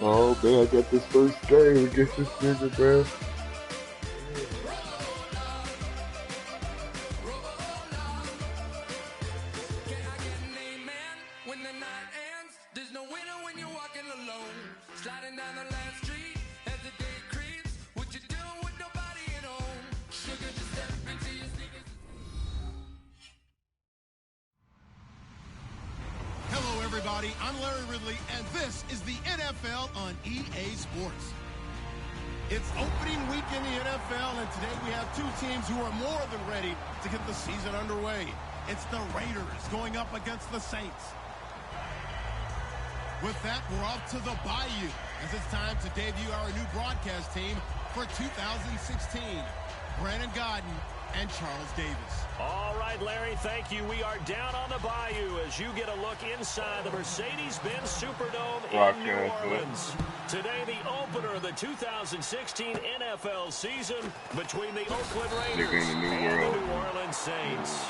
Oh man, I got this first game against this nigga, bro. I'm Larry Ridley, and this is the NFL on EA Sports. It's opening week in the NFL, and today we have two teams who are more than ready to get the season underway. It's the Raiders going up against the Saints. With that, we're off to the Bayou, as it's time to debut our new broadcast team for 2016. Brandon Godden and Charles Davis. All right, Larry, thank you. We are down on the Bayou as you get a look inside the Mercedes-Benz Superdome in New Orleans. Today, the opener of the 2016 NFL season between the Oakland Raiders and the New Orleans Saints.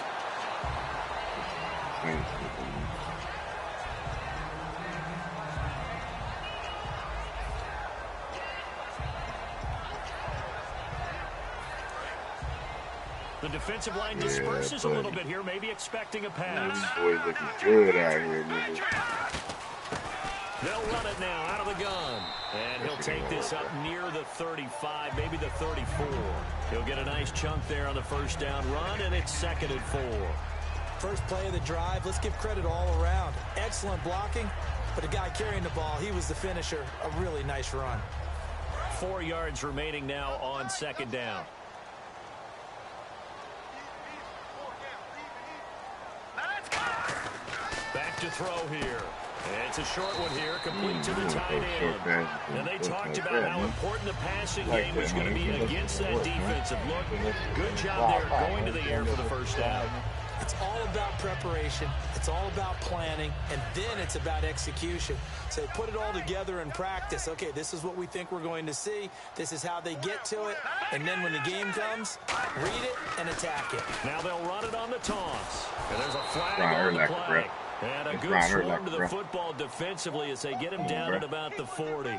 The defensive line disperses a little bit here, maybe expecting a pass. Boys looking good out here, nigga. They'll run it now out of the gun. And he'll take this up near the 35, maybe the 34. He'll get a nice chunk there on the first down run, and it's 2nd and 4. First play of the drive, let's give credit all around. Excellent blocking, but the guy carrying the ball, he was the finisher. A really nice run. 4 yards remaining now on 2nd down. Back to throw here. And it's a short one here, complete to the tight end. And they talked about how important the passing game was going to be against that defensive look. Good job there going to the air for the first down. It's all about preparation. It's all about planning. And then it's about execution. So put it all together in practice. Okay, this is what we think we're going to see. This is how they get to it. And then when the game comes, read it and attack it. Now they'll run it on the toss. And there's a flag on the play. And a good swing to the football defensively as they get him down at about the 40.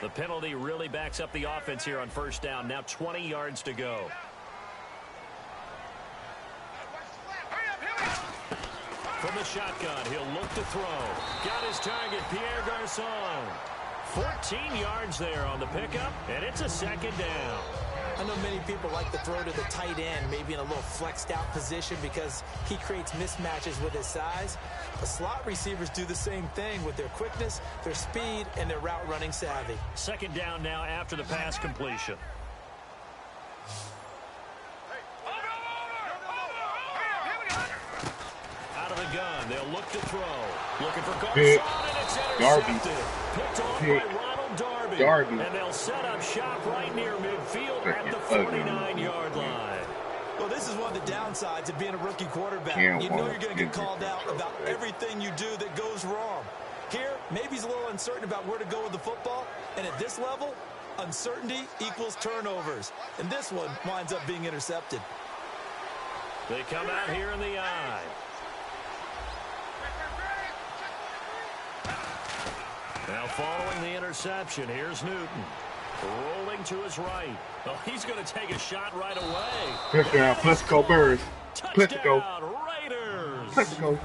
The penalty really backs up the offense here on first down. Now 20 yards to go. From the shotgun, he'll look to throw. Got his target, Pierre Garçon. 14 yards there on the pickup, and it's a 2nd down. I know many people like to throw to the tight end, maybe in a little flexed out position because he creates mismatches with his size. But slot receivers do the same thing with their quickness, their speed, and their route running savvy. 2nd down now after the pass completion. Out of the gun, they'll look to throw. Looking for Garçon, and it's intercepted. Picked off by Ronald Darby. And they'll set up shop right near midfield at the 49-yard line. Well, this is one of the downsides of being a rookie quarterback. You know you're going to get called out about everything you do that goes wrong. Here, maybe he's a little uncertain about where to go with the football. And at this level, uncertainty equals turnovers. And this one winds up being intercepted. They come out here in the eye. Now following the interception, here's Newton. Rolling to his right. Well, he's going to take a shot right away. Touchdown, let's go Birds. Let's go. Raiders. Let's go.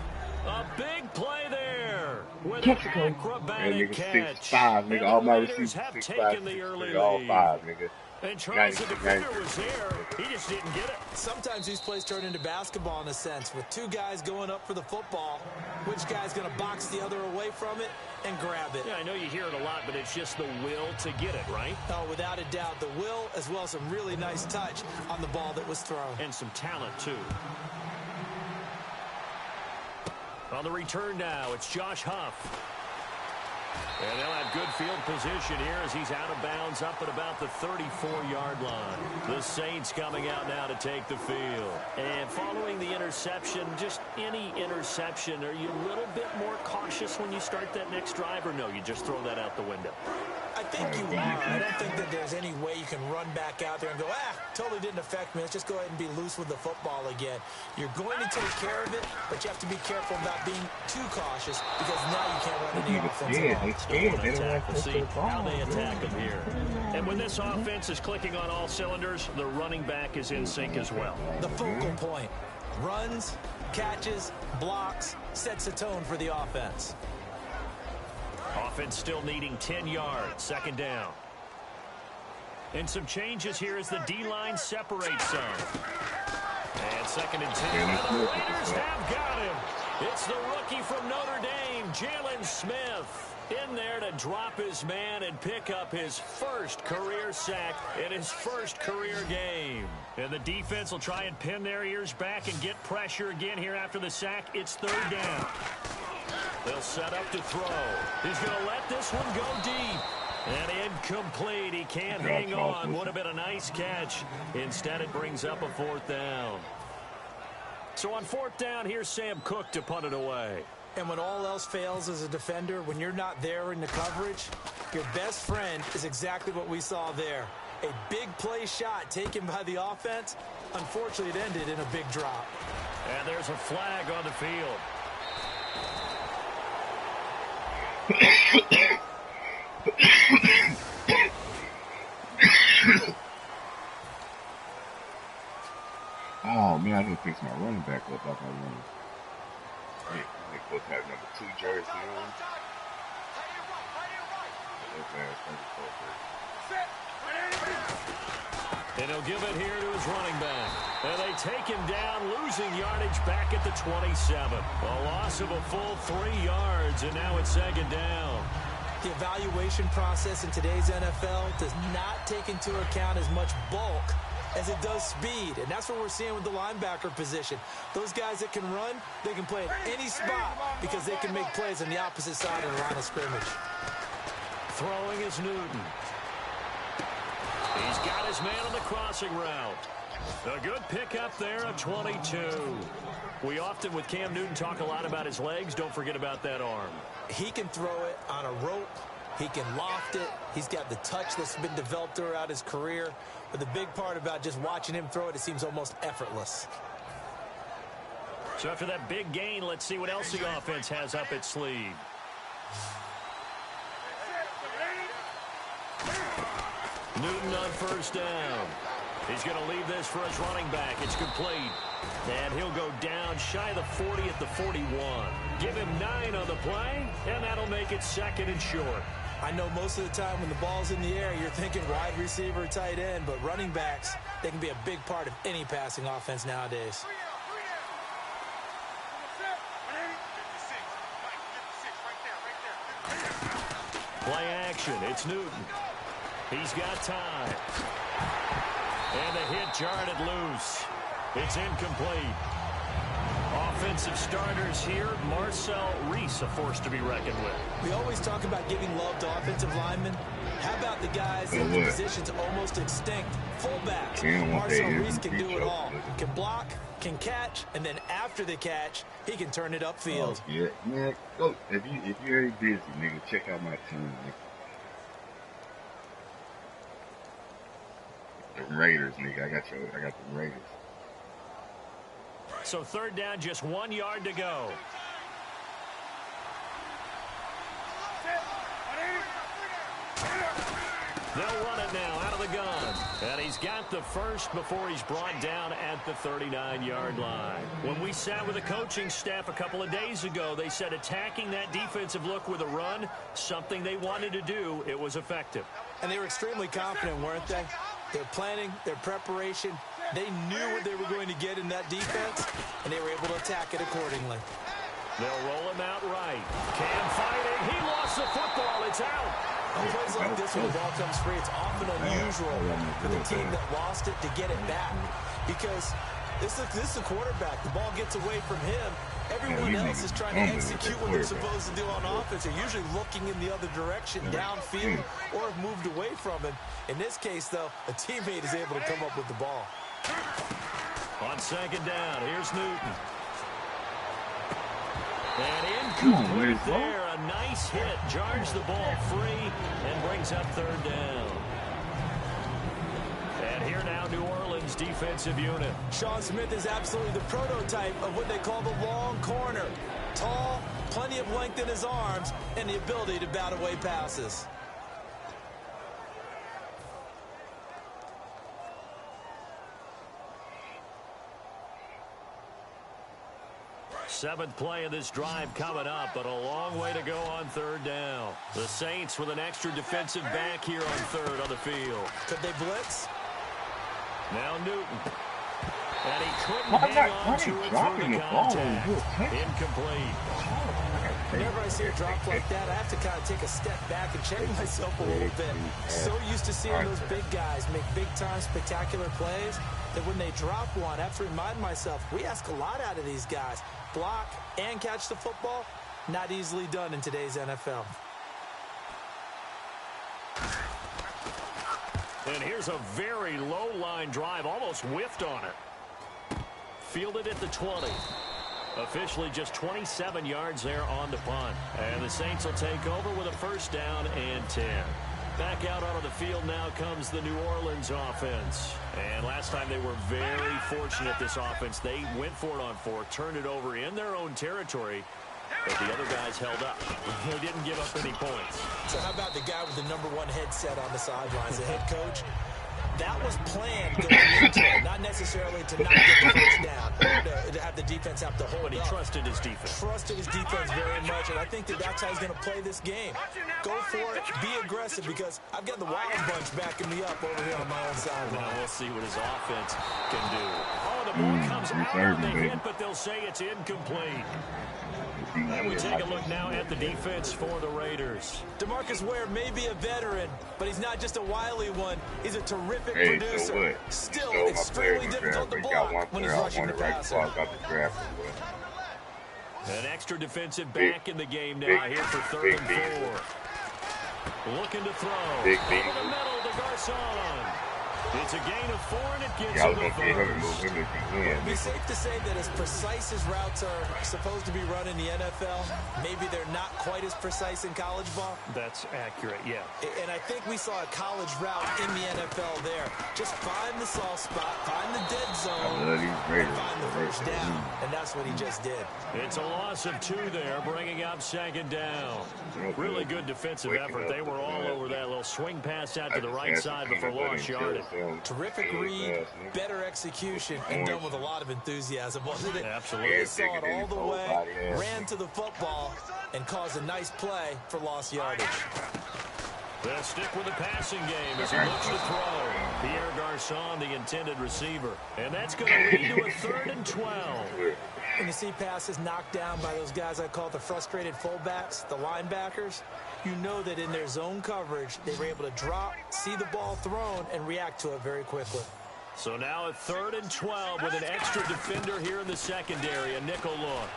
A big play there with Let's an go. acrobatic catch. 6'5", nigga. All my receivers have 6'5", taken the early all lead. 5, nigga. And Charles, the defender was there. He just didn't get it. Sometimes these plays turn into basketball in a sense. With two guys going up for the football, which guy's going to box the other away from it and grab it? Yeah, I know you hear it a lot, but it's just the will to get it, right? Oh, without a doubt. The will as well as some really nice touch on the ball that was thrown. And some talent, too. On the return now, it's Josh Huff. And they'll have good field position here as he's out of bounds up at about the 34-yard line. The Saints coming out now to take the field. And following the interception, just any interception, are you a little bit more cautious when you start that next drive, or no, you just throw that out the window? I think you are. I don't think that there's any way you can run back out there and go, totally didn't affect me. Let's just go ahead and be loose with the football again. You're going to take care of it, but you have to be careful about being too cautious because now you can't run any offense at all. We'll see how they attack them here. And when this offense is clicking on all cylinders, the running back is in sync as well. The focal point. Runs, catches, blocks, sets a tone for the offense. Offense still needing 10 yards, second down. And some changes here as the D-line separates some. And second and 10. And the Raiders have got him. It's the rookie from Notre Dame, Jalen Smith, in there to drop his man and pick up his first career sack in his first career game. And the defense will try and pin their ears back and get pressure again here after the sack. It's third down. They'll set up to throw. He's going to let this one go deep. And incomplete. He can't hang on. Would have been a nice catch. Instead, it brings up a fourth down. So on fourth down, here's Sam Cook to punt it away. And when all else fails as a defender, when you're not there in the coverage, your best friend is exactly what we saw there. A big play shot taken by the offense. Unfortunately, it ended in a big drop. And there's a flag on the field. Oh man, I didn't fix my running back up like I wanted. They both have number 2 jersey on. And he'll give it here to his running back. And they take him down, losing yardage back at the 27. A loss of a full 3 yards, and now it's second down. The evaluation process in today's NFL does not take into account as much bulk as it does speed, and that's what we're seeing with the linebacker position. Those guys that can run, they can play at any spot because they can make plays on the opposite side of the line of scrimmage. Throwing is Newton. He's got his man on the crossing route. A good pickup there, a 22. We often, with Cam Newton, talk a lot about his legs. Don't forget about that arm. He can throw it on a rope. He can loft it. He's got the touch that's been developed throughout his career. But the big part about just watching him throw it, it seems almost effortless. So after that big gain, let's see what else the offense has up its sleeve. Newton on first down. He's going to leave this for his running back. It's complete. And he'll go down shy of the 40 at the 41. Give him 9 on the play, and that'll make it second and short. I know most of the time when the ball's in the air, you're thinking wide receiver, tight end, but running backs, they can be a big part of any passing offense nowadays. Play action. It's Newton. He's got time. And the hit jarred it loose. It's incomplete. Offensive starters here. Marcel Reese, a force to be reckoned with. We always talk about giving love to offensive linemen. How about the guys in the positions almost extinct? Fullbacks. Marcel Reese can do it all. Can block, can catch, and then after the catch, he can turn it upfield. Oh, yeah, man. Go if you're any busy, nigga, check out my team. Nigga. The Raiders, nigga. I got the Raiders. So third down, just 1 yard to go. They'll run it now out of the gun. And he's got the first before he's brought down at the 39-yard line. When we sat with the coaching staff a couple of days ago, they said attacking that defensive look with a run, something they wanted to do, it was effective. And they were extremely confident, weren't they? Their planning, their preparation, they knew what they were going to get in that defense, and they were able to attack it accordingly. They'll roll him out right. Cam fighting. He lost the football. It's out. On plays like this, when the ball comes free, it's often unusual for the team that lost it to get it back. Because this is a quarterback. The ball gets away from him. Everyone else is trying to execute what they're supposed to do on offense. They're usually looking in the other direction, downfield, or have moved away from him. In this case, though, a teammate is able to come up with the ball. On second down, here's Newton. And incomplete there. A nice hit, jars the ball free, and brings up third down. And here now, New Orleans defensive unit. Sean Smith is absolutely the prototype of what they call the long corner. Tall, plenty of length in his arms, and the ability to bat away passes. Seventh play of this drive coming up, but a long way to go on third down. The Saints with an extra defensive back here on third on the field. Could they blitz? Now Newton. And he couldn't hang on to it through the contact. Incomplete. Whenever I see a drop like that, I have to kind of take a step back and check myself a little bit. So used to seeing those big guys make big-time spectacular plays that when they drop one, I have to remind myself, we ask a lot out of these guys. Block and catch the football, not easily done in today's NFL. And here's a very low-line drive, almost whiffed on it. Fielded at the 20. Officially just 27 yards there on the punt. And the Saints will take over with a first down and 10. Back out onto the field now comes the New Orleans offense. And last time they were very fortunate, this offense. They went for it on fourth, turned it over in their own territory, but the other guys held up. They didn't give up any points. So how about the guy with the #1 headset on the sidelines, the head coach? That was planned going into it, not necessarily to not get the first down, or to have the defense have to hold But he trusted his defense. Trusted his defense very much, and I think that's how he's going to play this game. Go for it, be aggressive, because I've got the Wild Bunch backing me up over here on my own sideline. Now we'll see what his offense can do. Oh, the ball comes out on the hit, but they'll say it's incomplete. And we take a look now at the defense for the Raiders. DeMarcus Ware may be a veteran, but he's not just a wily one. He's a terrific producer. Still extremely difficult to block when he's rushing the passer. An extra defensive back in the game now here for third and 4. Looking to throw. Over the middle to Garcon. It's a gain of 4, and it gets him the first. It would be safe to say that as precise as routes are supposed to be run in the NFL, maybe they're not quite as precise in college ball. That's accurate, yeah. And I think we saw a college route in the NFL there. Just find the soft spot, find the dead zone, and find the first down. And that's what he just did. It's a loss of 2 there, bringing up second down. Really good defensive effort. They were all over that little swing pass out to the right side before lost yardage. Terrific read, better execution, and done with a lot of enthusiasm, wasn't it? Absolutely. They saw it all the way, ran to the football, and caused a nice play for lost yardage. They'll stick with the passing game as he looks to throw. Pierre Garcon, the intended receiver. And that's going to lead to a 3rd and 12. When you see passes knocked down by those guys I call the frustrated fullbacks, the linebackers, you know that in their zone coverage, they were able to drop, see the ball thrown, and react to it very quickly. So now a 3rd and 12 with an extra defender here in the secondary, a nickel look.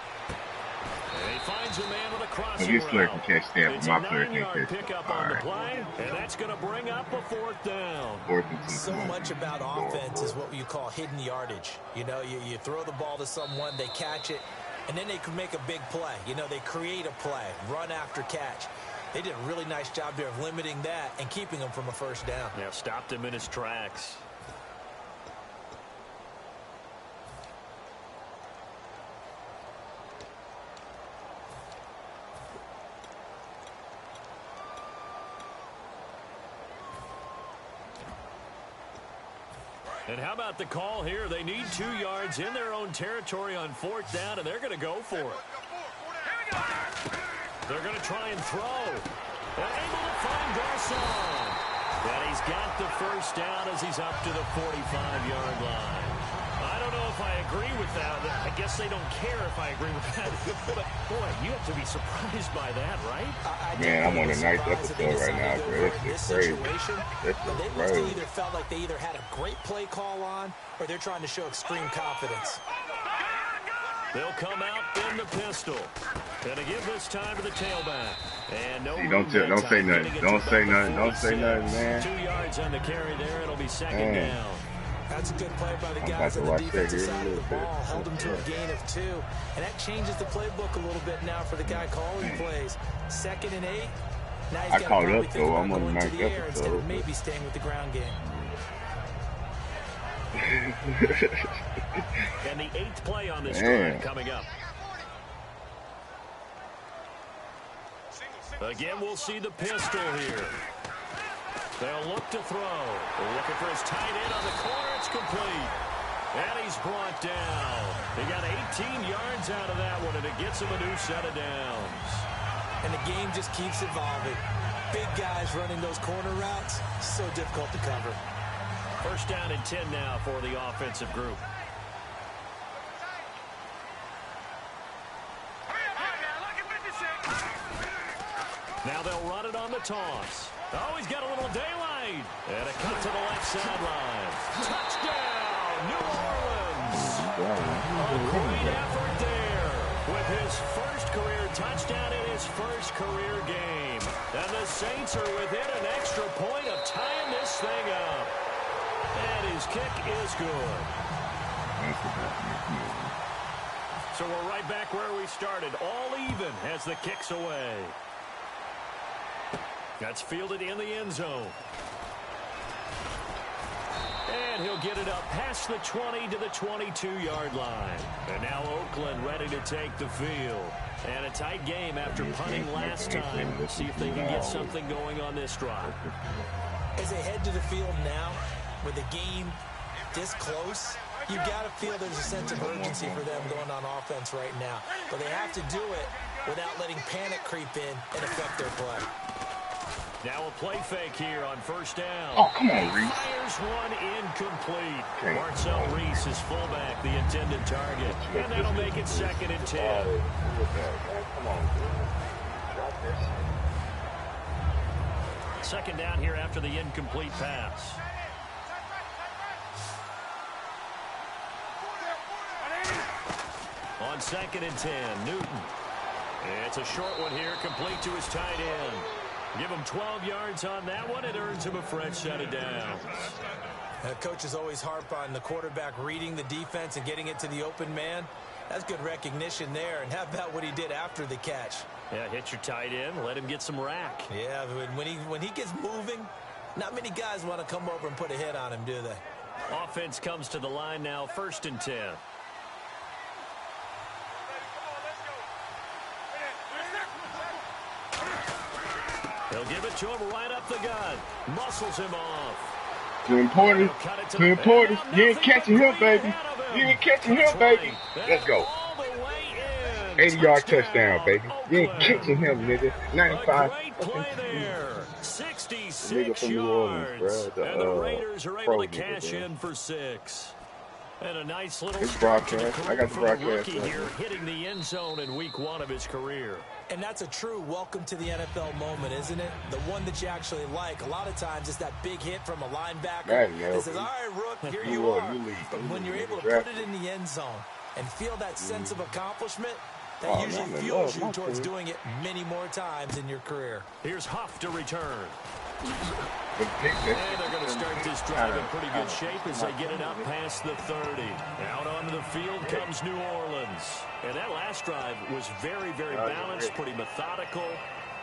And he finds a man with a crossing route. It's a 9-yard pickup on the play, and that's going to bring up a 4th down. So much about offense is what you call hidden yardage. You know, you throw the ball to someone, they catch it, and then they can make a big play. You know, they create a play, run after catch. They did a really nice job there of limiting that and keeping him from a first down. Yeah, stopped him in his tracks. And how about the call here? They need 2 yards in their own territory on 4th down, and they're going to go for it. They're going to try and throw. They're able to find Garcon. And he's got the first down as he's up to the 45-yard line. I don't know if I agree with that. I guess they don't care if I agree with that. But, boy, you have to be surprised by that, right? Man, I'm on a nice episode right now, bro. This is crazy. They must have either felt like they either had a great play call on or they're trying to show extreme confidence. They'll come out in the pistol. And to give this time to the tailback. And no, don't say nothing. Don't say nothing. Don't say nothing, man. 2 yards on the carry there. It'll be second down. That's a good play by the guys on the defensive side of the ball. Held him to a gain of 2. And that changes the playbook a little bit now for the guy calling plays. 2nd and 8. Now he's got to probably think about going to the air instead of maybe staying with the ground game. And the 8th play on this drive coming up. Again, we'll see the pistol here. They'll look to throw. They're looking for his tight end on the corner. It's complete. And he's brought down. He got 18 yards out of that one, and it gets him a new set of downs. And the game just keeps evolving. Big guys running those corner routes, so difficult to cover. 1st down and 10 now for the offensive group. Now they'll run it on the toss. Oh, he's got a little daylight. And a cut to the left sideline. Touchdown, New Orleans. A great effort there with his first career touchdown in his first career game. And the Saints are within an extra point of tying this thing up. And his kick is good. So we're right back where we started. All even as the kick's away. That's fielded in the end zone. And he'll get it up past the 20 to the 22-yard line. And now Oakland ready to take the field. And a tight game after punting last time. Let's see if they can get something going on this drive. As they head to the field now, with the game this close, you got to feel there's a sense of urgency for them going on offense right now. But they have to do it without letting panic creep in and affect their play. Now a play fake here on 1st down. Oh, come on, Reese. Fires one incomplete. Marcel Reese is fullback, the intended target. And that'll make it 2nd and 10. Come on, drop this. 2nd down here after the incomplete pass. On 2nd and 10, Newton. It's a short one here, complete to his tight end. Give him 12 yards on that one. It earns him a fresh set of downs. Coaches always harp on the quarterback reading the defense and getting it to the open man. That's good recognition there. And how about what he did after the catch? Yeah, hit your tight end. Let him get some rack. Yeah, when he gets moving, not many guys want to come over and put a hit on him, do they? Offense comes to the line now, 1st and 10. They'll give it to him right up the gut. Muscles him off. Twin Porter. You ain't catching him, baby. You ain't catching him, baby. Let's go. 80-yard touchdown, baby. You ain't catching him, nigga. 95. Great play there. 66 nigga from New Orleans, yards. bro. And the Raiders are able to cash in for 6. And a nice little broadcast. I got the broadcast. Rookie here hitting the end zone in week 1 of his career. And that's a true welcome to the NFL moment, isn't it? The one that you actually like. A lot of times it's that big hit from a linebacker that says, all right, Rook, here you are. But when you're able to put it in the end zone and feel that sense of accomplishment, that usually fuels you towards doing it many more times in your career. Here's Huff to return. And they're going to start this drive in pretty good shape as they get it up past the 30. Out onto the field comes New Orleans. And that last drive was very, very balanced, pretty methodical.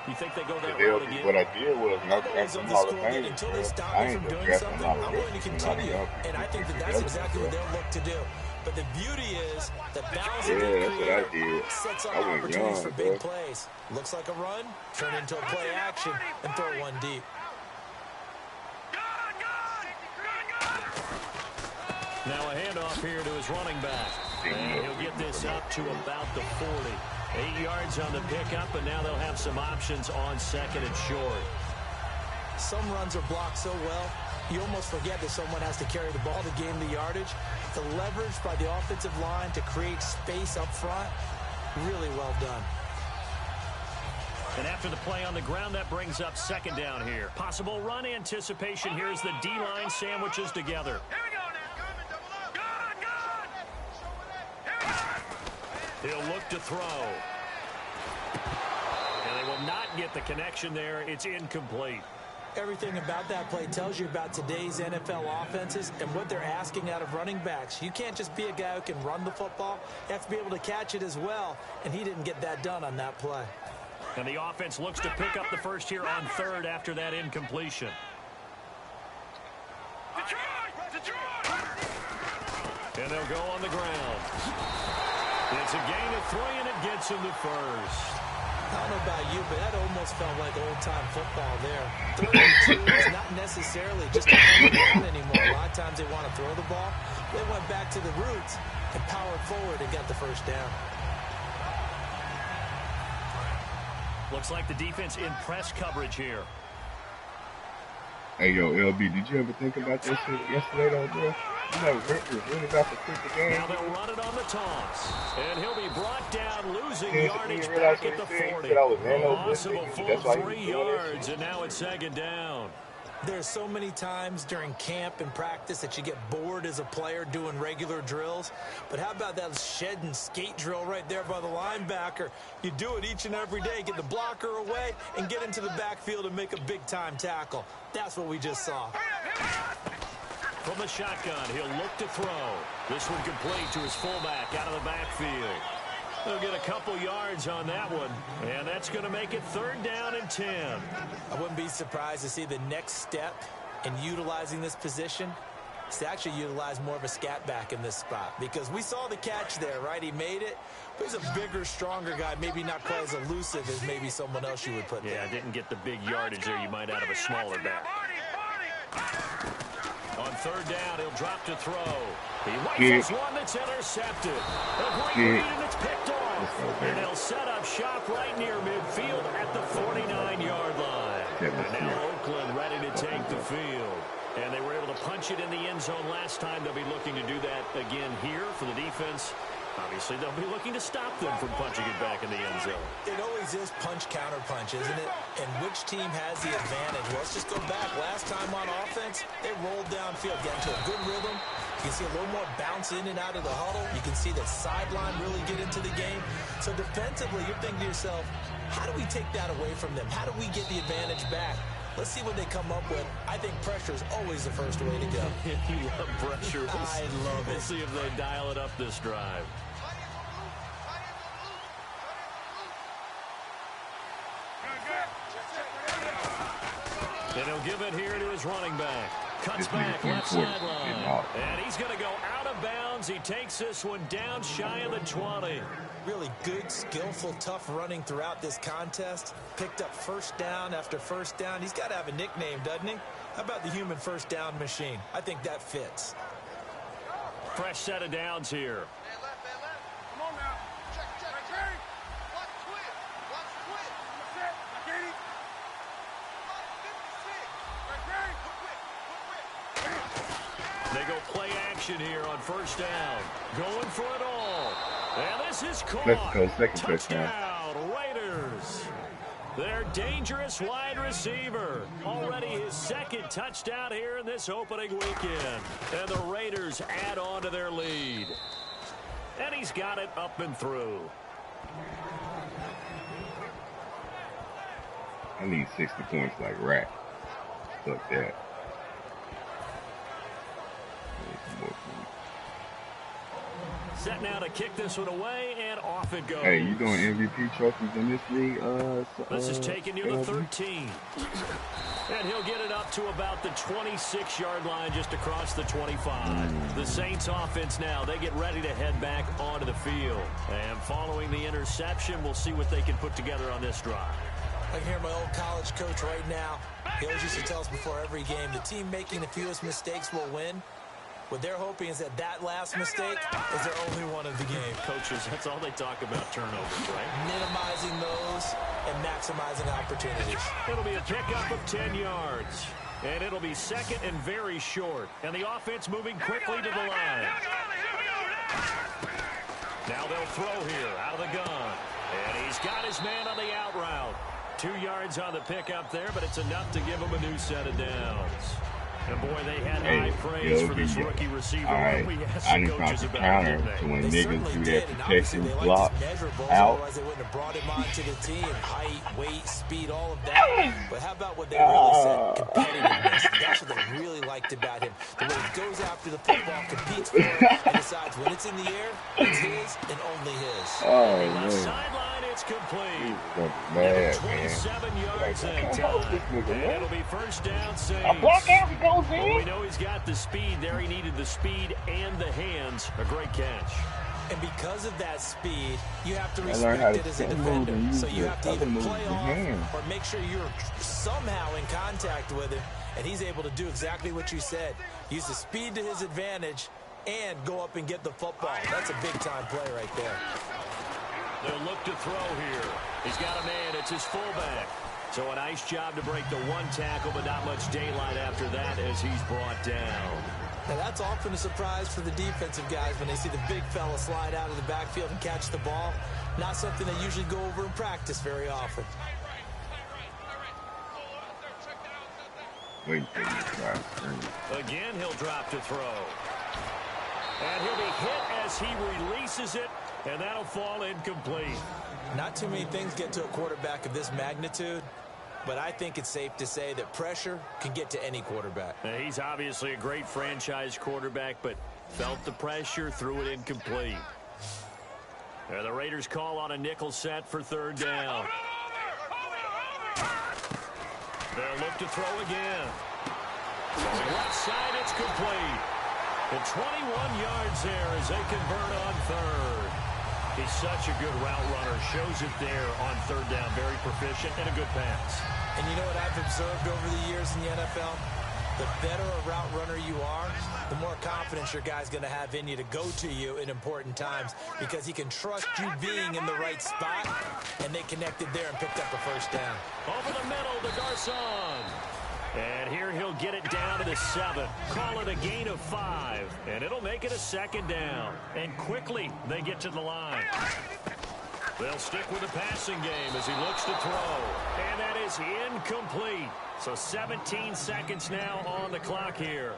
You think they go that route again? What I did was, until they stop me from doing something, I'm going to continue. And I think that's exactly what they'll look to do. But the beauty is the balance of their career sets up opportunities for big plays. Looks like a run, turn into a play action, and throw one deep. Now a handoff here to his running back. And he'll get this up to about the 40. 8 yards on the pickup, and now they'll have some options on 2nd and short. Some runs are blocked so well, you almost forget that someone has to carry the ball to gain the yardage. The leverage by the offensive line to create space up front, really well done. And after the play on the ground, that brings up 2nd down here. Possible run anticipation here as the D-line sandwiches together. He'll look to throw. And they will not get the connection there. It's incomplete. Everything about that play tells you about today's NFL offenses and what they're asking out of running backs. You can't just be a guy who can run the football. You have to be able to catch it as well, and he didn't get that done on that play. And the offense looks to pick up the first here on third after that incompletion. And they'll go on the ground. It's a gain of 3, and it gets him to first. I don't know about you, but that almost felt like old-time football there. 32 is not necessarily just a down anymore. A lot of times they want to throw the ball. They went back to the roots and powered forward and got the first down. Looks like the defense in press coverage here. Hey, yo, LB, did you ever think about this shit yesterday, though, bro? You know, Rick was really about to quit the game. Now they'll run it on the toss. And he'll be brought down, losing yardage back at the 40. Loss of a full 3 yards, and now it's second down. There's so many times during camp and practice that you get bored as a player doing regular drills. But how about that shed and skate drill right there by the linebacker? You do it each and every day. Get the blocker away and get into the backfield and make a big-time tackle. That's what we just saw. From the shotgun, he'll look to throw. This one complete to his fullback out of the backfield. They'll get a couple yards on that one, and that's going to make it third down and 10. I wouldn't be surprised to see the next step in utilizing this position is to actually utilize more of a scat back in this spot, because we saw the catch there, right? He made it, but he's a bigger, stronger guy, maybe not quite as elusive as maybe someone else you would put there. Yeah, didn't get the big yardage there you might out of a smaller back. On third down, he'll drop to throw. He rifles one that's intercepted. A great read, and it's picked off. And they'll set up shop right near midfield at the 49-yard line. And now Oakland ready to take the field. And they were able to punch it in the end zone last time. They'll be looking to do that again here for the defense. Obviously, they'll be looking to stop them from punching it back in the end zone. It always is punch-counter-punch, isn't it? And which team has the advantage? Well, let's just go back. Last time on offense, they rolled downfield, got into a good rhythm. You can see a little more bounce in and out of the huddle. You can see the sideline really get into the game. So defensively, you're thinking to yourself, how do we take that away from them? How do we get the advantage back? Let's see what they come up with. I think pressure is always the first way to go. You love pressure. I love it. We'll see if they dial it up this drive. And he'll give it here to his running back. Cuts back, left sideline. And he's going to go out of bounds. He takes this one down shy of the 20. Really good, skillful, tough running throughout this contest. Picked up first down after first down. He's got to have a nickname, doesn't he? How about the human first down machine? I think that fits. Fresh set of downs here. Come on now. Check. Right, watch quit. Right, They go play action here on first down. Going for it all. And this is caught. Touchdown, Raiders. Their dangerous wide receiver. Already his second touchdown here in this opening weekend. And the Raiders add on to their lead. And he's got it up and through. I need 60 points like Rat. Fuck that. Set now to kick this one away, and off it goes. Hey, you doing MVP trophies in this league? This is taking you to 13. And he'll get it up to about the 26-yard line, just across the 25. The Saints offense now, they get ready to head back onto the field. And following the interception, we'll see what they can put together on this drive. I can hear my old college coach right now. He always used to tell us before every game, the team making the fewest mistakes will win. What they're hoping is that that last mistake is their only one of the game. Coaches, that's all they talk about, turnovers, right? Minimizing those and maximizing opportunities. It'll be a pickup of 10 yards. And it'll be second and very short. And the offense moving quickly to the line. Now they'll throw here out of the gun. And he's got his man on the out route. 2 yards on the pickup there, but it's enough to give him a new set of downs. And boy, they had high praise for this rookie receiver. Alright, I didn't found the counter to when niggas do that protection block out. Otherwise they wouldn't have brought him onto the team. Height, weight, speed, all of that. But how about what they really said? Competitiveness. That's what they really liked about him. The way he goes after the football, competes for it, and decides when it's in the air, it's his and only his. Oh, Left man. sideline, it's complete. Mad, 27 yards that time. And it'll be first down, Saints. A block out, he goes in. Well, we know he's got the speed there. He needed the speed and the hands. A great catch. And because of that speed, you have to respect it as a defender. So you have to either play off or make sure you're somehow in contact with him. And he's able to do exactly what you said. Use the speed to his advantage and go up and get the football. That's a big-time play right there. They'll look to throw here. He's got a man. It's his fullback. So a nice job to break the one tackle, but not much daylight after that as he's brought down. Now that's often a surprise for the defensive guys when they see the big fella slide out of the backfield and catch the ball. Not something they usually go over in practice very often. Wait for you. Again, he'll drop to throw. And he'll be hit as he releases it, and that'll fall incomplete. Not too many things get to a quarterback of this magnitude, but I think it's safe to say that pressure can get to any quarterback. He's obviously a great franchise quarterback, but felt the pressure, threw it incomplete. The Raiders call on a nickel set for third down. They'll look to throw again. Left side, it's complete. And 21 yards there as they convert on third. He's such a good route runner. Shows it there on third down. Very proficient and a good pass. And you know what I've observed over the years in the NFL? The better a route runner you are, the more confidence your guy's going to have in you to go to you in important times because he can trust you being in the right spot, and they connected there and picked up a first down. Over the middle to Garcon. And here he'll get it down to the 7. Call it a gain of 5. And it'll make it a second down. And quickly they get to the line. They'll stick with the passing game as he looks to throw. And that is incomplete. So 17 seconds now on the clock here.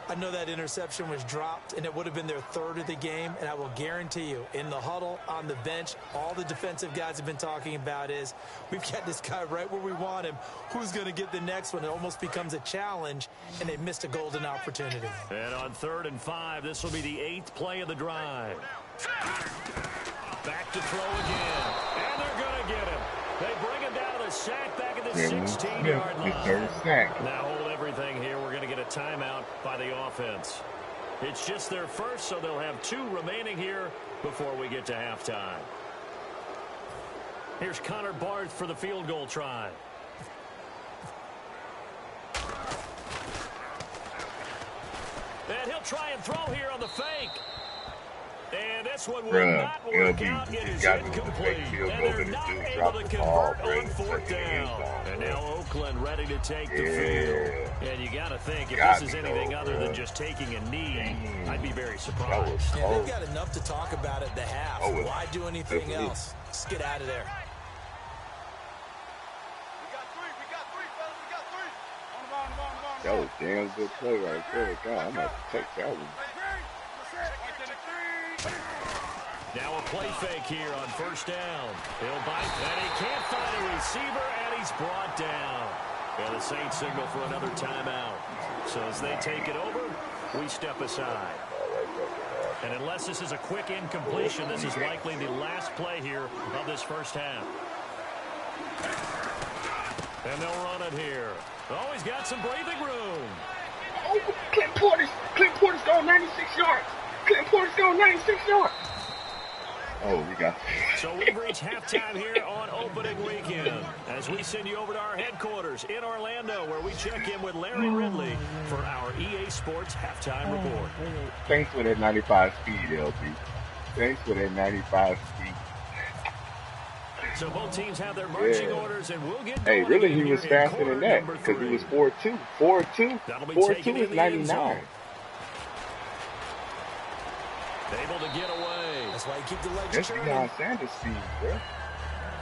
I know that interception was dropped, and it would have been their third of the game, and I will guarantee you, in the huddle, on the bench, all the defensive guys have been talking about is, we've got this guy right where we want him. Who's going to get the next one? It almost becomes a challenge, and they missed a golden opportunity. And on 3rd and 5, this will be the 8th play of the drive. Back to throw again, and they're going to get him. They bring him down to the sack back at the 16-yard line. Now hold everything here. We're going to get a timeout by the offense. It's just their first, so they'll have 2 remaining here before we get to halftime. Here's Connor Barth for the field goal try. And he'll try and throw here on the fake. And this one will not work out. It is incomplete. And they're not able to convert on 4th down. And now Oakland ready to take the field. And you got to think, if this is anything other than just taking a knee, I'd be very surprised. Yeah, they've got enough to talk about at the half. Why do anything else? Let's get out of there. That was a damn good play right there. God, I'm going to take that one. Now a play fake here on 1st down. He'll bite, and he can't find a receiver, and he's brought down. And the Saints signal for another timeout. So as they take it over, we step aside. And unless this is a quick incompletion, this is likely the last play here of this first half. And they'll run it here. Oh, he's got some breathing room. Oh, Clint Porter's going 96 yards. Clint Porter's going 96 yards. Oh, we got. So we've reached halftime here on opening weekend as we send you over to our headquarters in Orlando where we check in with Larry Ridley for our EA Sports halftime report. Thanks for that 95 speed, LB. Thanks for that 95 speed. So both teams have their marching orders, and we'll get. Hey, really, he was faster than that because he was 4.2. 4.2. 4.2 is 99. Able to get away. That's why you keep the legs That's turning. Deion Sanders speed, bro.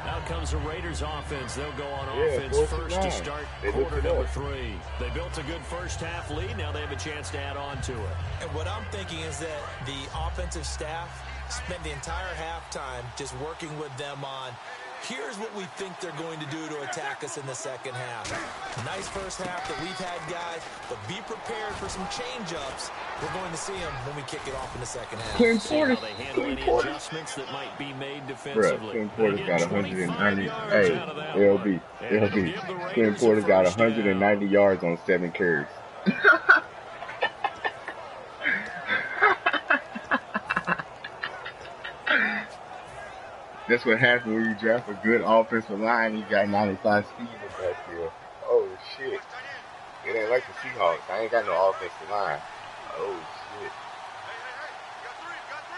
Out comes the Raiders offense. They'll go on offense first to start quarter number 3. They built a good first half lead. Now they have a chance to add on to it. And what I'm thinking is that the offensive staff spent the entire halftime just working with them on, here's what we think they're going to do to attack us in the second half. Nice first half that we've had, guys, but be prepared for some change-ups. We're going to see them when we kick it off in the second half. See how they handle any adjustments that might be made defensively. Clint Porter's got 190. Hey, LB. Clint Porter's got 190 yards on 7 carries. That's what happens when you draft a good offensive line. You got 95 speed in the backfield. Oh, shit. It ain't like the Seahawks. I ain't got no offensive line. Oh, shit.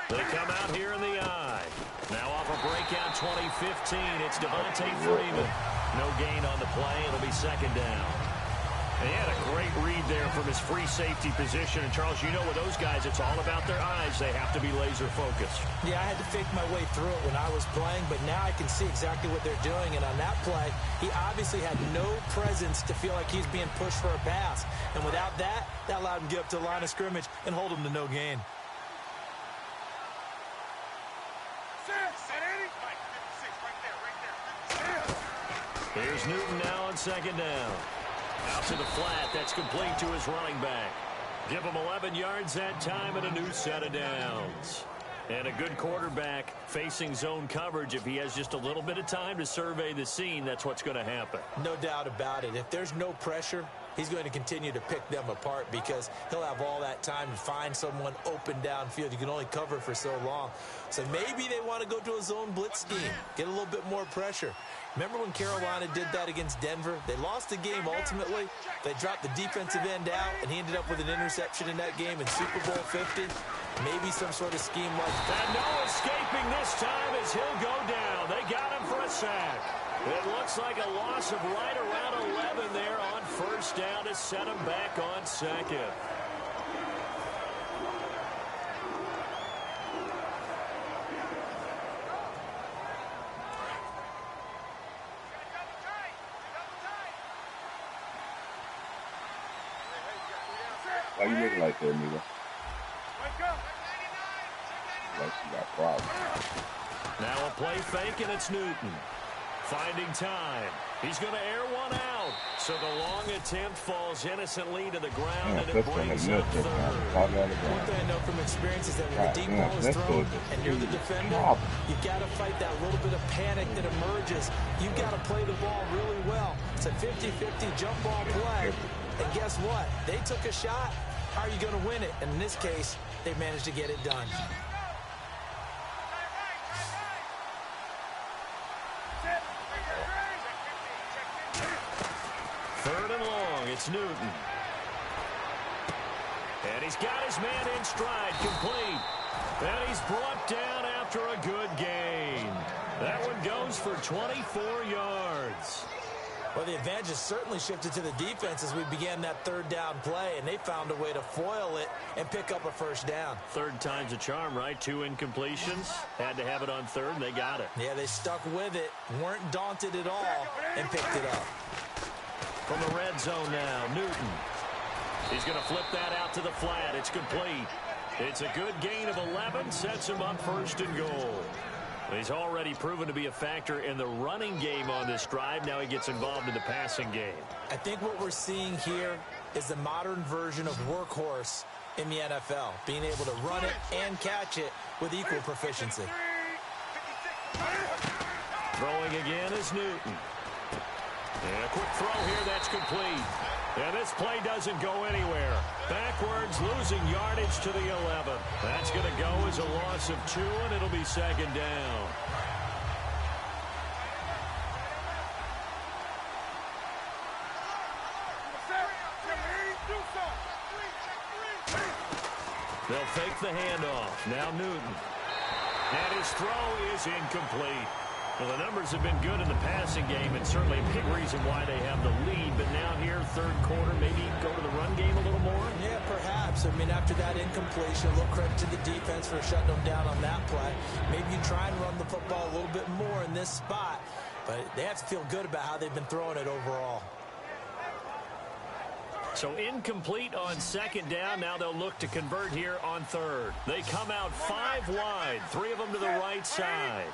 They come out here in the eye. Now off a breakout 2015, it's Devontae Freeman. No gain on the play. It'll be second down. And he had a great read there from his free safety position. And, Charles, you know with those guys, it's all about their eyes. They have to be laser-focused. Yeah, I had to fake my way through it when I was playing, but now I can see exactly what they're doing. And on that play, he obviously had no presence to feel like he's being pushed for a pass. And without that, that allowed him to get up to the line of scrimmage and hold him to no gain. Here's Newton now on second down. Out to the flat. That's complete to his running back. Give him 11 yards that time and a new set of downs. And a good quarterback facing zone coverage. If he has just a little bit of time to survey the scene, that's what's going to happen. No doubt about it. If there's no pressure, he's going to continue to pick them apart because he'll have all that time to find someone open downfield. You can only cover for so long. So maybe they want to go to a zone blitz scheme, get a little bit more pressure. Remember when Carolina did that against Denver? They lost the game ultimately. They dropped the defensive end out, and he ended up with an interception in that game in Super Bowl 50. Maybe some sort of scheme like that. And no escaping this time as he'll go down. They got him for a sack. It looks like a loss of right around 11 there on first down to set him back on second. Why you looking like that, nigga? Like she got problems. Now a play fake, and it's Newton. Finding time. He's going to air one out. So the long attempt falls innocently to the ground, and it brings up third. One thing I know from experience is that when the deep ball is thrown and you're the defender, you've got to fight that little bit of panic that emerges. You've got to play the ball really well. It's a 50-50 jump ball play. And guess what? They took a shot. How are you going to win it? And in this case, they managed to get it done. Third and long, it's Newton. And he's got his man in stride, complete. And he's brought down after a good gain. That one goes for 24 yards. Well, the advantage has certainly shifted to the defense as we began that third down play, and they found a way to foil it and pick up a first down. Third time's a charm, right? 2 incompletions. Had to have it on third, and they got it. Yeah, they stuck with it, weren't daunted at all, and picked it up. From the red zone now, Newton. He's going to flip that out to the flat. It's complete. It's a good gain of 11, sets him up first and goal. He's already proven to be a factor in the running game on this drive. Now he gets involved in the passing game. I think what we're seeing here is the modern version of workhorse in the NFL, being able to run it and catch it with equal proficiency. Throwing again is Newton. And a quick throw here, that's complete. And this play doesn't go anywhere. Backwards, losing yardage to the 11. That's going to go as a loss of 2, and it'll be second down. They'll fake the handoff. Now Newton. And his throw is incomplete. Well, the numbers have been good in the passing game, and certainly a big reason why they have the lead. But now here, third quarter, maybe go to the run game a little more? Yeah, perhaps. I mean, after that incompletion, a little credit to the defense for shutting them down on that play. Maybe you try and run the football a little bit more in this spot. But they have to feel good about how they've been throwing it overall. So incomplete on second down. Now they'll look to convert here on third. They come out 5 wide, 3 of them to the right side.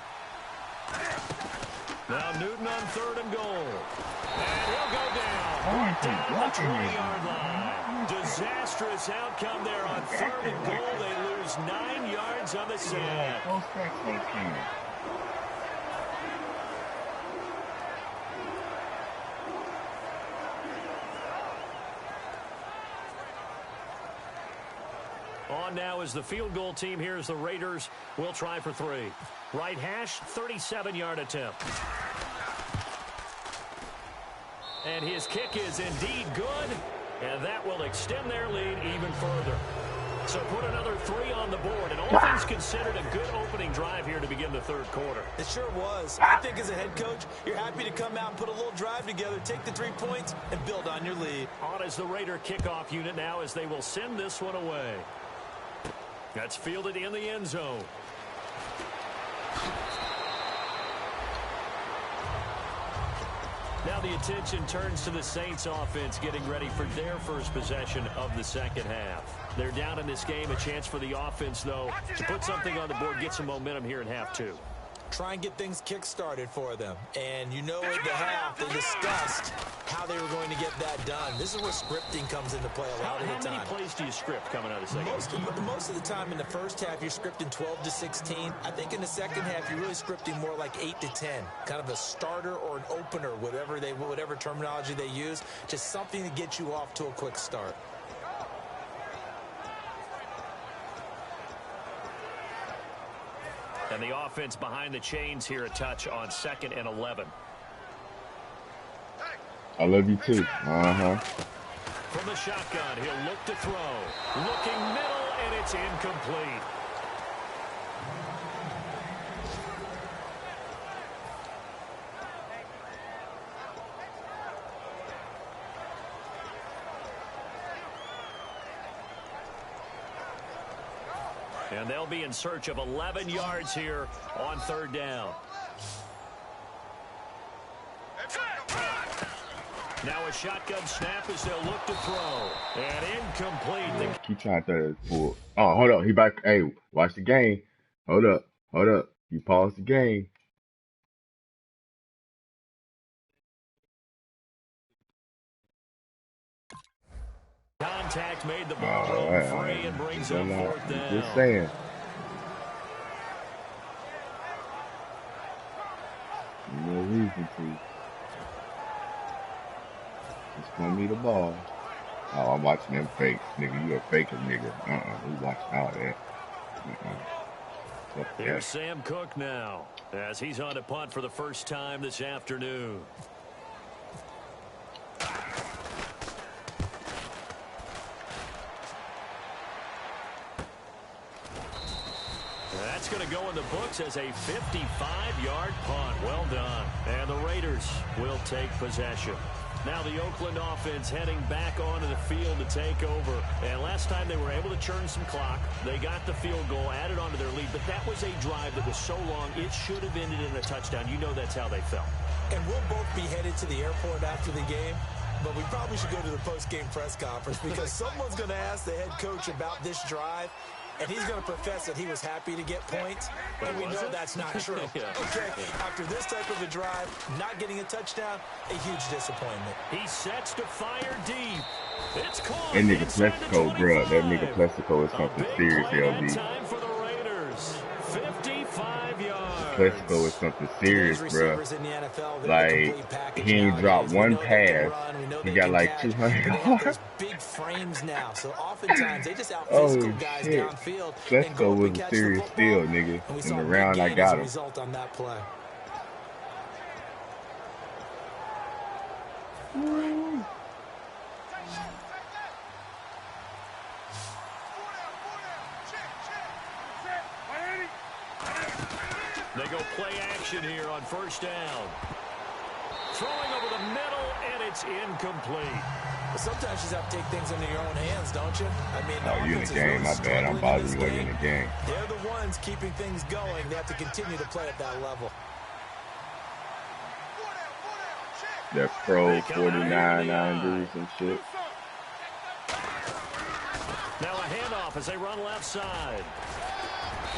Now Newton on third and goal. And he'll go down. Down the 20-yard line. Disastrous outcome there on third and goal. They lose 9 yards on the sack. On now is the field goal team. Here's the Raiders. Will try for 3. Right hash, 37-yard attempt. And his kick is indeed good. And that will extend their lead even further. So put another 3 on the board. And all things considered, a good opening drive here to begin the third quarter. It sure was. I think as a head coach, you're happy to come out and put a little drive together, take the 3 points, and build on your lead. On is the Raider kickoff unit now as they will send this one away. That's fielded in the end zone. Now the attention turns to the Saints offense getting ready for their first possession of the second half. They're down in this game. A chance for the offense, though, to put something on the board, get some momentum here in half 2. Try and get things kick-started for them. And you know at the half, they discussed how they were going to get that done. This is where scripting comes into play a lot of the time. How many plays do you script coming out of the second? Most of the time in the first half, you're scripting 12 to 16. I think in the second half, you're really scripting more like 8 to 10. Kind of a starter or an opener, whatever terminology they use. Just something to get you off to a quick start. And the offense behind the chains here, a touch on 2nd and 11. I love you too. From the shotgun, he'll look to throw. Looking middle, and it's incomplete. And they'll be in search of 11 yards here on third down. Now a shotgun snap as they'll look to throw. And incomplete. Keep trying to throw it full. Oh, hold up. He back. Hey, watch the game. Hold up. Hold up. You paused the game. Contact made the ball roll free and brings up fourth down. Just saying. No reason to. Just throw me the ball. Oh, I'm watching them fakes, nigga. You a faker, nigga. We watching all that. Here's Sam Cook now, as he's on a punt for the first time this afternoon. That's going to go in the books as a 55-yard punt. Well done. And the Raiders will take possession. Now the Oakland offense heading back onto the field to take over. And last time they were able to churn some clock. They got the field goal, added onto their lead. But that was a drive that was so long, it should have ended in a touchdown. You know that's how they felt. And we'll both be headed to the airport after the game. But we probably should go to the post-game press conference because someone's going to ask the head coach about this drive. And he's going to profess that he was happy to get points, and we know that's not true. Okay, after this type of a drive, not getting a touchdown, a huge disappointment. He sets to fire deep. It's caught. That nigga Plexico, bro. That nigga Plexico is something serious, LB. Time for the Raiders. 55 yards. Plexico is something serious, bro. Like, he ain't dropped one pass. He got like 200 yards. Big frames now, so oftentimes they just out-physical guys downfield. Plexico was a serious steal, nigga. In the round, I got him. Result on that play. They go play action here on first down. Throwing over the middle, and it's incomplete. But sometimes you just have to take things into your own hands, don't you? I mean, oh, you in the game, my bad. I'm bothering you while you're in the game. They're the ones keeping things going. They have to continue to play at that level. They're pro 49-9 and shit. Now a handoff as they run left side.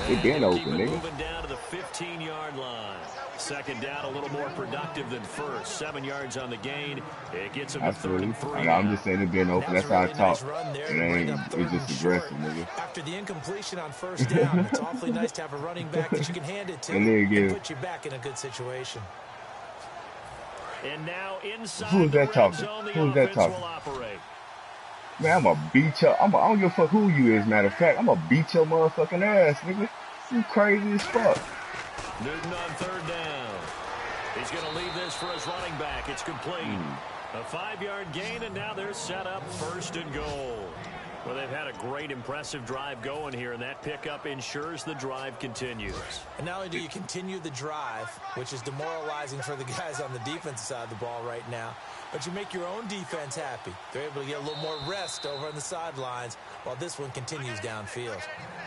They been open, nigga. Moving down to the 15-yard line. Second down, a little more productive than first. 7 yards on the gain. It gets them to 3rd and 3. I'm just saying it been open. That's how I talk. It's just aggressive, nigga. After the incompletion on first down, it's awfully nice to have a running back that you can hand it to and put you back in a good situation. And now inside Who's that talking? Who's that talking? Man, I'm gonna beat your. I don't give a fuck who you is. Matter of fact, I'm gonna beat your motherfucking ass, nigga. You crazy as fuck. Newton on 3rd down. He's gonna leave this for his running back. It's complete. A 5-yard gain, and now they're set up 1st and goal. Well, they've had a great, impressive drive going here, and that pickup ensures the drive continues. And not only do you continue the drive, which is demoralizing for the guys on the defensive side of the ball right now, but you make your own defense happy. They're able to get a little more rest over on the sidelines while this one continues downfield.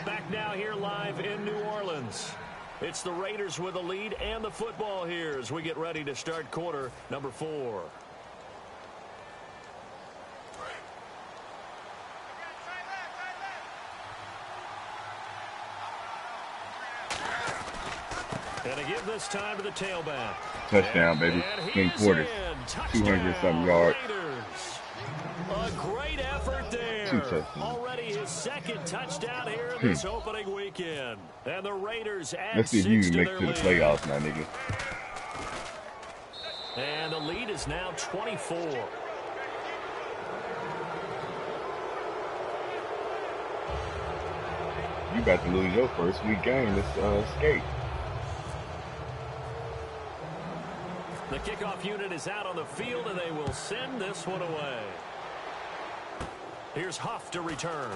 Back now here live in New Orleans. It's the Raiders with the lead and the football here as we get ready to start quarter number 4. And to give this time to the tailback. Touchdown, baby. King Porter. 200-something yards. A great effort there. 2 touchdowns. Already his 2nd touchdown here this opening weekend. And the Raiders add Let's see if 6 you can to make their it to the lead. playoffs now, nigga. And the lead is now 24. You about to lose your first week game. Let's skate. The kickoff unit is out on the field, and they will send this one away. Here's Huff to return.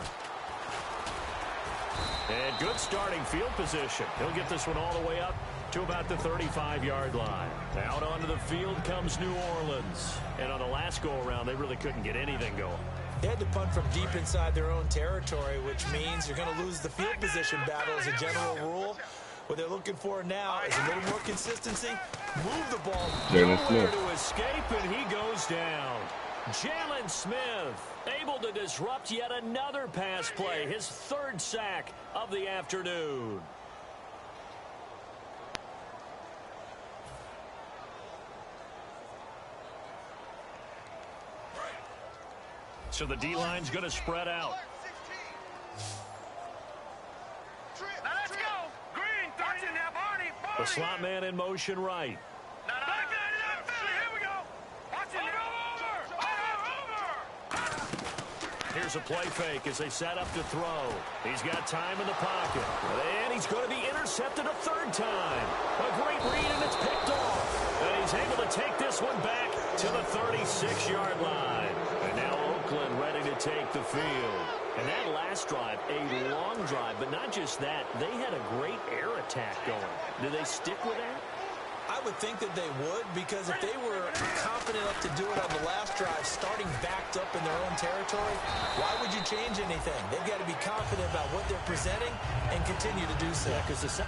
And good starting field position. He'll get this one all the way up to about the 35-yard line. Out onto the field comes New Orleans. And on the last go-around, they really couldn't get anything going. They had to punt from deep inside their own territory, which means you're going to lose the field position battle as a general rule. What they're looking for now is a little more consistency. Move the ball. Nowhere to escape, and he goes down. Jalen Smith able to disrupt yet another pass play. His 3rd sack of the afternoon. So the D-line's going to spread out. The slot man in motion right. Here's a play fake as they set up to throw. He's got time in the pocket. And he's going to be intercepted a 3rd time. A great read, and it's picked off. And he's able to take this one back to the 36-yard line. And now Oakland ready to take the field. And that last drive, a long drive, but not just that. They had a great air attack going. Do they stick with that? I would think that they would, because if they were confident enough to do it on the last drive, starting backed up in their own territory, why would you change anything? They've got to be confident about what they're presenting and continue to do so. Yeah, because the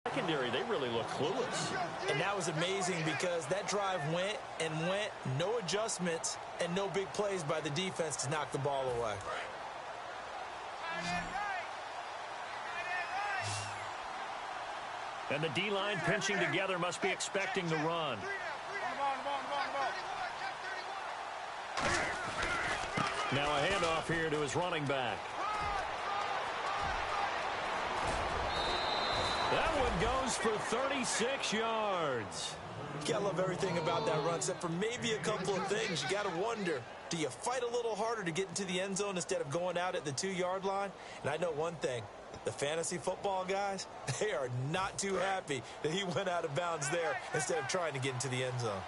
secondary, they really look clueless. And that was amazing because that drive went and went, no adjustments and no big plays by the defense to knock the ball away. And the D-line pinching together must be expecting the run. Now a handoff here to his running back. That one goes for 36 yards. You gotta love everything about that run, except for maybe a couple of things. You gotta wonder, do you fight a little harder to get into the end zone instead of going out at the 2-yard line? And I know one thing, the fantasy football guys, they are not too happy that he went out of bounds there instead of trying to get into the end zone.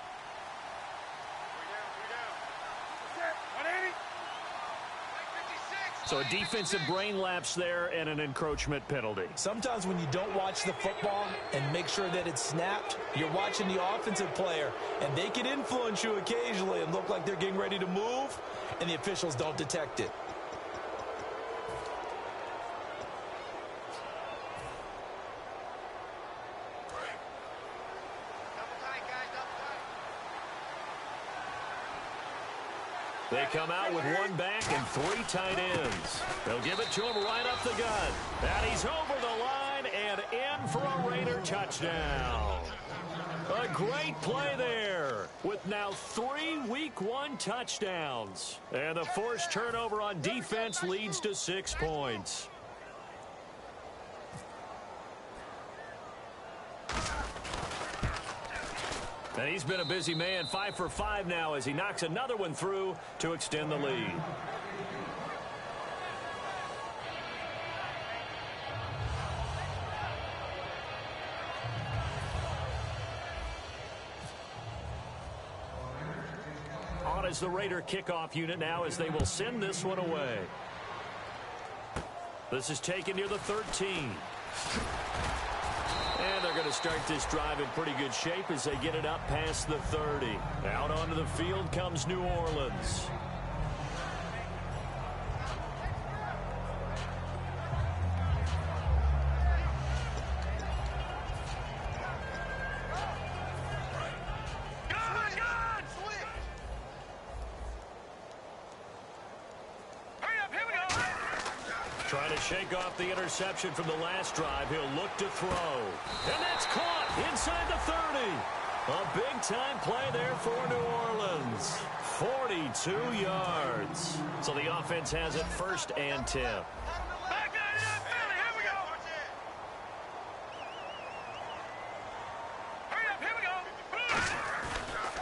So a defensive brain lapse there and an encroachment penalty. Sometimes when you don't watch the football and make sure that it's snapped, you're watching the offensive player, and they can influence you occasionally and look like they're getting ready to move, and the officials don't detect it. They come out with one back and 3 tight ends. They'll give it to him right up the gut. And he's over the line and in for a Raider touchdown. A great play there with now 3 Week 1 touchdowns. And the forced turnover on defense leads to 6 points. And he's been a busy man, 5 for 5 now as he knocks another one through to extend the lead. On is the Raider kickoff unit now as they will send this one away. This is taken near the 13. And they're going to start this drive in pretty good shape as they get it up past the 30. Out onto the field comes New Orleans. Trying to shake off the interception from the last drive. He'll look to throw. And that's caught inside the 30. A big-time play there for New Orleans. 42 yards. So the offense has it 1st and 10.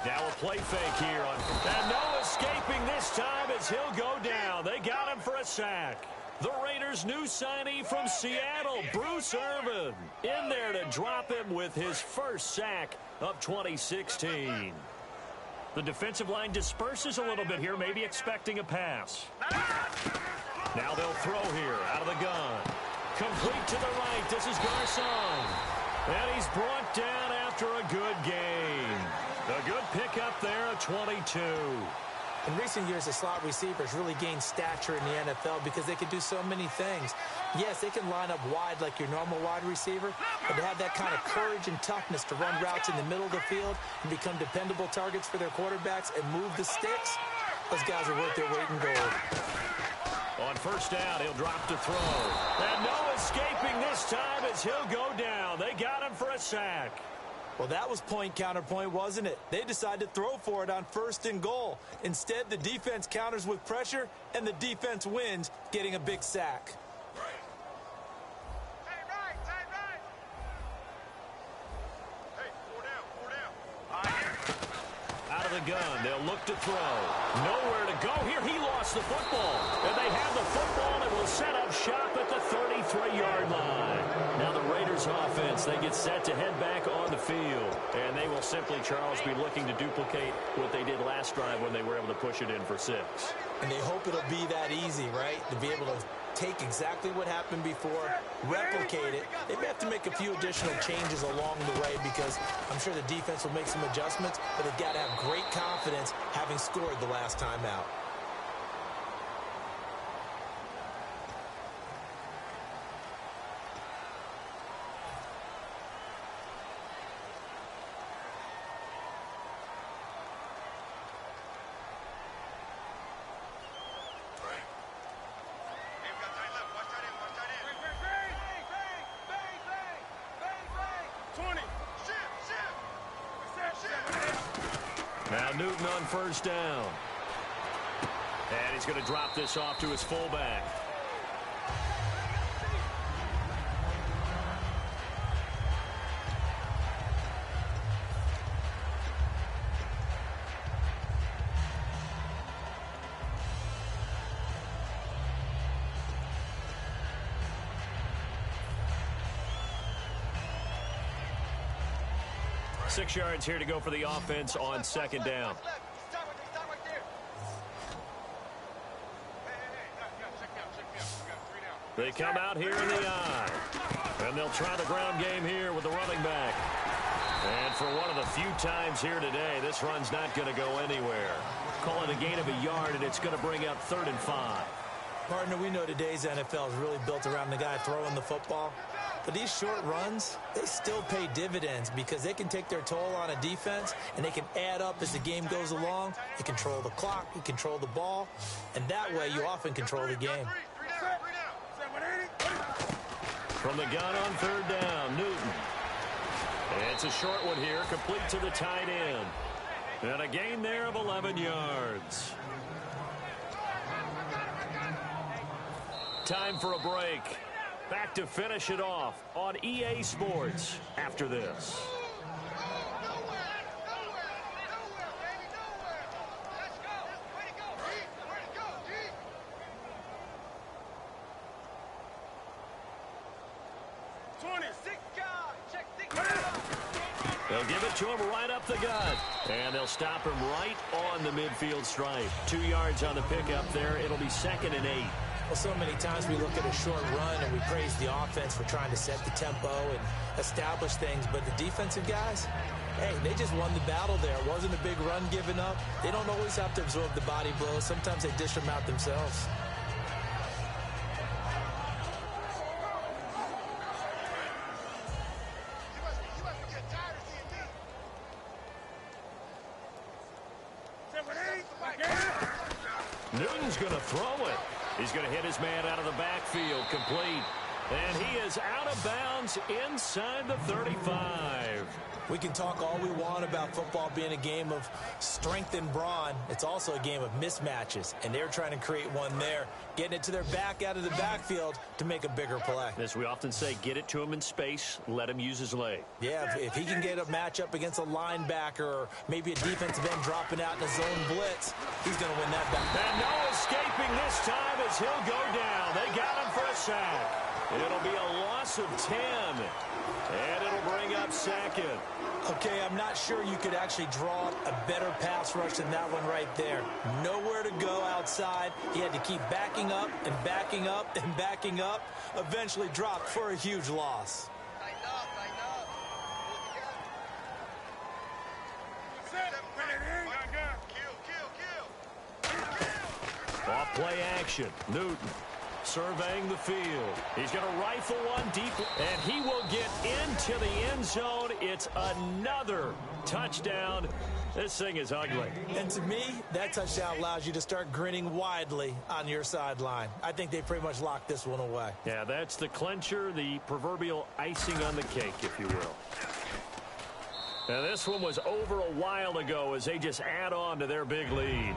Now a play fake here. And no escaping this time as he'll go down. They got him for a sack. The Raiders' new signee from Seattle, Bruce Irvin, in there to drop him with his first sack of 2016. The defensive line disperses a little bit here, maybe expecting a pass. Now they'll throw here out of the gun. Complete to the right. This is Garcon. And he's brought down after a good game. A good pickup there at 22. In recent years, the slot receivers really gained stature in the NFL because they can do so many things. Yes, they can line up wide like your normal wide receiver, but to have that kind of courage and toughness to run routes in the middle of the field and become dependable targets for their quarterbacks and move the sticks, those guys are worth their weight in gold. On 1st down, he'll drop to throw. And no escaping this time as he'll go down. They got him for a sack. Well, that was point counterpoint, wasn't it? They decided to throw for it on 1st and goal. Instead, the defense counters with pressure, and the defense wins, getting a big sack. Out of the gun, they'll look to throw. Nowhere to go here. He lost the football. And they have the football and will set up shop at the 33-yard line. Now the Raiders offense, they get set to head back on the field. And they will simply, Charles, be looking to duplicate what they did last drive when they were able to push it in for 6. And they hope it'll be that easy, right? To be able to take exactly what happened before, replicate it. They may have to make a few additional changes along the way because I'm sure the defense will make some adjustments, but they've got to have great confidence having scored the last time out. Now Newton on 1st down. And he's going to drop this off to his fullback. Six yards here to go for the offense on second down. They come out here in the eye. And they'll try the ground game here with the running back. And for one of the few times here today, this run's not going to go anywhere. Call it a gain of a yard, and it's going to bring up 3rd and 5. Partner, we know today's NFL is really built around the guy throwing the football. But these short runs, they still pay dividends because they can take their toll on a defense, and they can add up as the game goes along. You control the clock, you control the ball, and that way you often control the game. From the gun on 3rd down, Newton. It's a short one here, complete to the tight end. And a gain there of 11 yards. Time for a break. Back to finish it off on EA Sports after this. They'll give it to him right up the gut. And they'll stop him right on the midfield stripe. 2 yards on the pickup there. It'll be 2nd and 8. Well, so many times we look at a short run and we praise the offense for trying to set the tempo and establish things. But the defensive guys, hey, they just won the battle there. It wasn't a big run given up. They don't always have to absorb the body blows. Sometimes they dish them out themselves. Newton's going to throw it. He's going to hit his man out of the backfield, complete. And he is out of bounds inside the 35. We can talk all we want about football being a game of strength and brawn. It's also a game of mismatches, and they're trying to create one there, getting it to their back out of the backfield to make a bigger play. As we often say, get it to him in space, let him use his leg. Yeah, if he can get a matchup against a linebacker or maybe a defensive end dropping out in a zone blitz, he's going to win that battle. And no escaping this time as he'll go down. They got him for a sack. It'll be a loss of 10, and it'll bring up 2nd. Okay, I'm not sure you could actually draw a better pass rush than that one right there. Nowhere to go outside. He had to keep backing up and backing up and backing up. Eventually dropped for a huge loss. Off play action. Newton surveying the field. He's going to rifle one deep, and he will get into the end zone. It's another touchdown. This thing is ugly. And to me, that touchdown allows you to start grinning widely on your sideline. I think they pretty much locked this one away. Yeah, that's the clincher, the proverbial icing on the cake, if you will. Now, this one was over a while ago as they just add on to their big lead.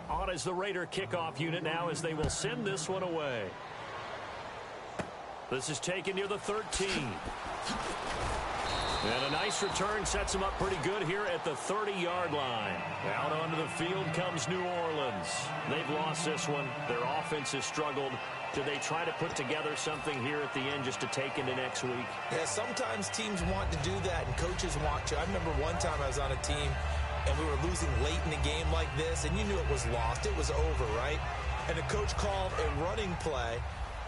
On as the Raider kickoff unit now as they will send this one away. This is taken near the 13. And a nice return sets them up pretty good here at the 30-yard line. Out onto the field comes New Orleans. They've lost this one. Their offense has struggled. Do they try to put together something here at the end just to take into next week? Yeah, sometimes teams want to do that and coaches want to. I remember one time I was on a team and we were losing late in the game like this, and you knew it was lost. It was over, right? And the coach called a running play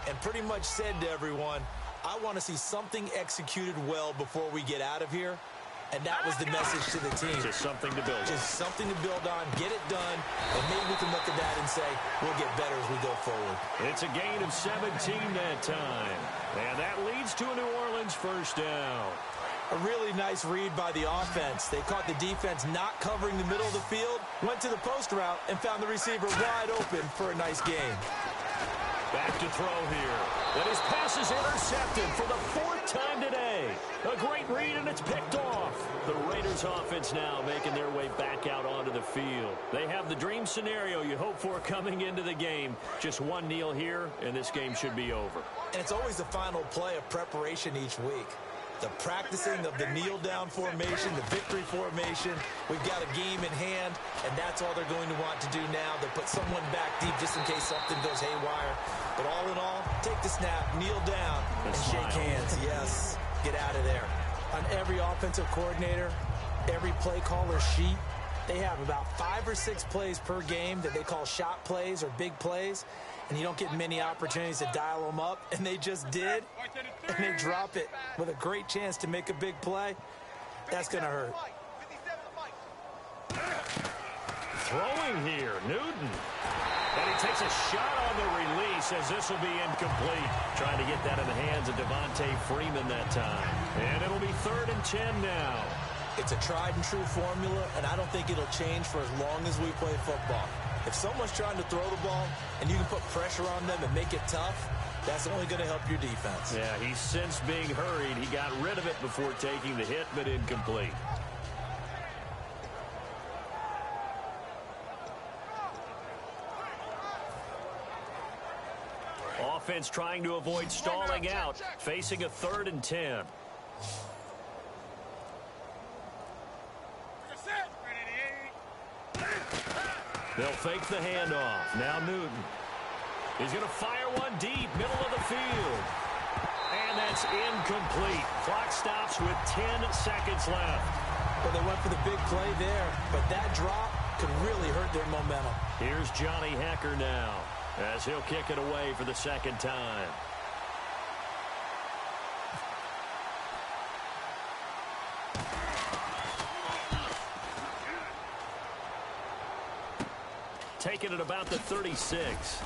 and pretty much said to everyone, I want to see something executed well before we get out of here. And that was the message to the team. Just something to build on. Just something to build on, get it done, and maybe we can look at that and say, we'll get better as we go forward. It's a gain of 17 that time. And that leads to a New Orleans first down. A really nice read by the offense. They caught the defense not covering the middle of the field, went to the post route, and found the receiver wide open for a nice gain. Back to throw here. And his pass is intercepted for the 4th time today. A great read, and it's picked off. The Raiders offense now making their way back out onto the field. They have the dream scenario you hope for coming into the game. Just one kneel here, and this game should be over. And it's always the final play of preparation each week. The practicing of the kneel-down formation, the victory formation. We've got a game in hand, and that's all they're going to want to do now. They'll put someone back deep just in case something goes haywire. But all in all, take the snap, kneel down, and shake hands. Yes, get out of there. On every offensive coordinator, every play caller sheet, they have about 5 or 6 plays per game that they call shot plays or big plays. And you don't get many opportunities to dial them up, and they just did, and they drop it with a great chance to make a big play. That's going to hurt. Throwing here, Newton. And he takes a shot on the release as this will be incomplete. Trying to get that in the hands of Devontae Freeman that time. And it'll be 3rd and 10 now. It's a tried-and-true formula, and I don't think it'll change for as long as we play football. If someone's trying to throw the ball and you can put pressure on them and make it tough, that's only going to help your defense. Yeah, he's since being hurried. He got rid of it before taking the hit, but incomplete. Offense trying to avoid stalling out, facing a 3rd and 10. They'll fake the handoff. Now Newton. He's going to fire one deep, middle of the field. And that's incomplete. Clock stops with 10 seconds left. Well, they went for the big play there, but that drop could really hurt their momentum. Here's Johnny Hecker now, as he'll kick it away for the 2nd time. Taking it about the 36.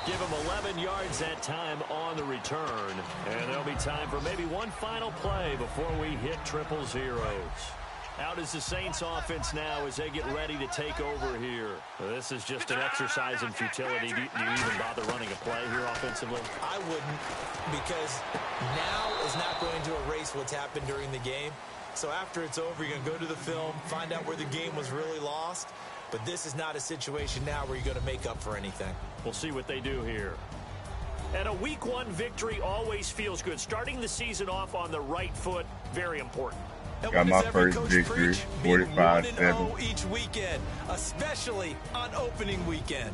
Give him 11 yards that time on the return. And there'll be time for maybe one final play before we hit triple zeros. Out is the Saints offense now as they get ready to take over here. This is just an exercise in futility. Do you even bother running a play here offensively? I wouldn't, because now is not going to erase what's happened during the game. So after it's over, you're going to go to the film, find out where the game was really lost. But this is not a situation now where you're going to make up for anything. We'll see what they do here. And a Week 1 victory always feels good. Starting the season off on the right foot, very important. And got my first victory, 45-7 each weekend, especially on opening weekend.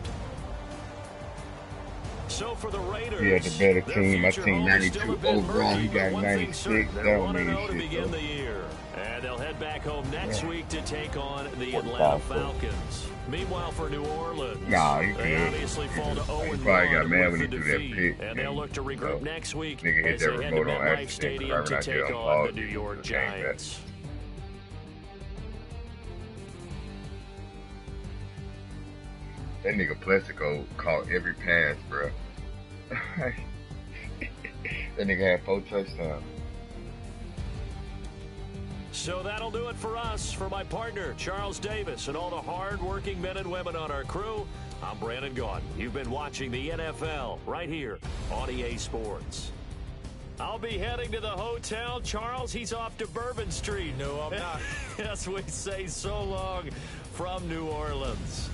So for the Raiders, he had the better team. My team 92 overall. He got 96. That don't mean shit, though. And they'll head back home next week to take on the Atlanta Falcons. Meanwhile, for New Orleans, he obviously fall to 0-1. He probably got mad when he threw that pick. And they'll look to regroup next week nigga hit as that they head to remote on MetLife accident. Stadium to take on the New York Giants. That nigga Plessico caught every pass, bro. That nigga had 4 touchdowns. So that'll do it for us. For my partner, Charles Davis, and all the hard-working men and women on our crew, I'm Brandon Gaudin. You've been watching the NFL right here on EA Sports. I'll be heading to the hotel. Charles, he's off to Bourbon Street. No, I'm not. Yes, we say so long from New Orleans.